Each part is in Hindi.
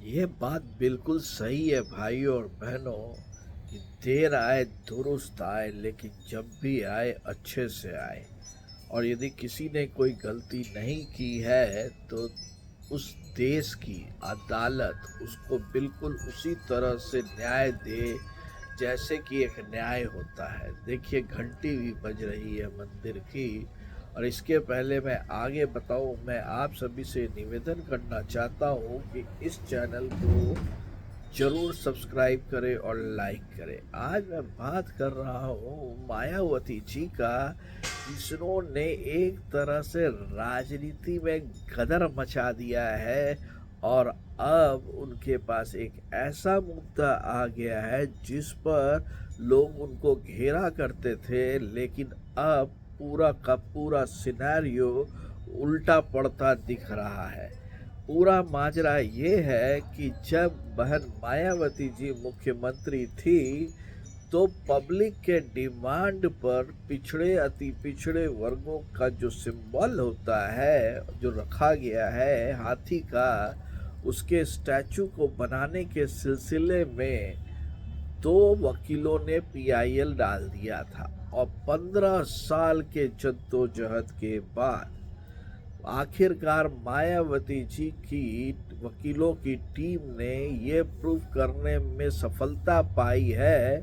ये बात बिल्कुल सही है भाइयों और बहनों कि देर आए दुरुस्त आए, लेकिन जब भी आए अच्छे से आए। और यदि किसी ने कोई गलती नहीं की है तो उस देश की अदालत उसको बिल्कुल उसी तरह से न्याय दे जैसे कि एक न्याय होता है। देखिए, घंटी भी बज रही है मंदिर की। और इसके पहले मैं आगे बताऊं, मैं आप सभी से निवेदन करना चाहता हूं कि इस चैनल को जरूर सब्सक्राइब करें और लाइक करें। आज मैं बात कर रहा हूँ मायावती जी का, जिन्होंने एक तरह से राजनीति में गदर मचा दिया है। और अब उनके पास एक ऐसा मुद्दा आ गया है जिस पर लोग उनको घेरा करते थे, लेकिन अब पूरा का पूरा सिनेरियो उल्टा पड़ता दिख रहा है। पूरा माजरा ये है कि जब बहन मायावती जी मुख्यमंत्री थी तो पब्लिक के डिमांड पर पिछड़े अति पिछड़े वर्गों का जो सिंबल होता है, जो रखा गया है हाथी का, उसके स्टैचू को बनाने के सिलसिले में दो वकीलों ने पीआईएल डाल दिया था। और 15 साल के जद्दोजहद के बाद आखिरकार मायावती जी की वकीलों की टीम ने ये प्रूव करने में सफलता पाई है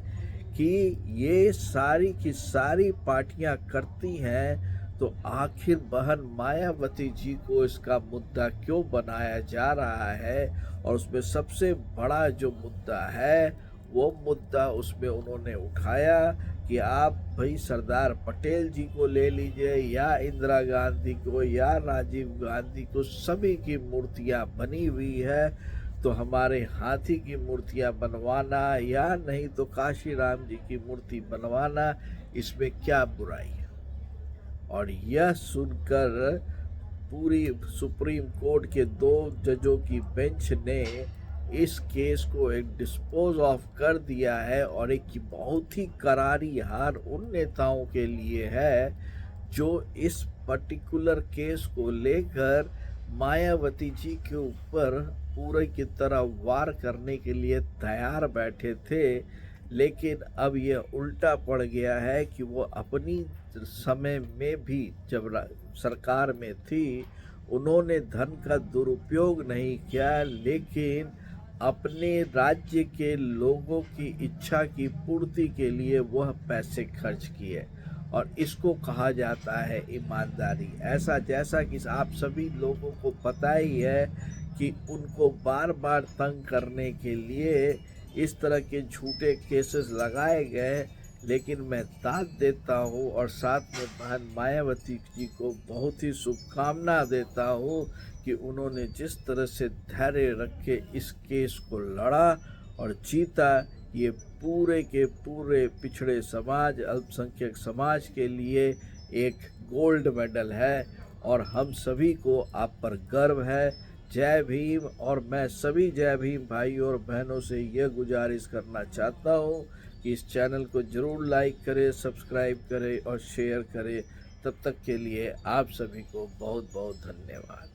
कि ये सारी की सारी पार्टियां करती हैं। तो आखिर बहन मायावती जी को इसका मुद्दा क्यों बनाया जा रहा है? और उसमें सबसे बड़ा जो मुद्दा है, वो मुद्दा उसमें उन्होंने उठाया कि आप भाई सरदार पटेल जी को ले लीजिए या इंदिरा गांधी को या राजीव गांधी को, सभी की मूर्तियां बनी हुई है, तो हमारे हाथी की मूर्तियां बनवाना या नहीं तो काशी राम जी की मूर्ति बनवाना, इसमें क्या बुराई है? और यह सुनकर पूरी सुप्रीम कोर्ट के 2 जजों की बेंच ने इस केस को एक डिस्पोज ऑफ कर दिया है। और एक बहुत ही करारी हार उन नेताओं के लिए है जो इस पर्टिकुलर केस को लेकर मायावती जी के ऊपर पूरे की तरह वार करने के लिए तैयार बैठे थे। लेकिन अब यह उल्टा पड़ गया है कि वो अपनी समय में भी जब सरकार में थी, उन्होंने धन का दुरुपयोग नहीं किया, लेकिन अपने राज्य के लोगों की इच्छा की पूर्ति के लिए वह पैसे खर्च किए। और इसको कहा जाता है ईमानदारी। ऐसा जैसा कि आप सभी लोगों को पता ही है कि उनको बार बार तंग करने के लिए इस तरह के झूठे केसेस लगाए गए। लेकिन मैं दाद देता हूँ और साथ में बहन मायावती जी को बहुत ही शुभकामना देता हूँ कि उन्होंने जिस तरह से धैर्य रख के इस केस को लड़ा और जीता। ये पूरे के पूरे पिछड़े समाज, अल्पसंख्यक समाज के लिए एक गोल्ड मेडल है और हम सभी को आप पर गर्व है। जय भीम। और मैं सभी जय भीम भाइयों और बहनों से यह गुजारिश करना चाहता हूँ कि इस चैनल को ज़रूर लाइक करें, सब्सक्राइब करें और शेयर करें। तब तक के लिए आप सभी को बहुत बहुत धन्यवाद।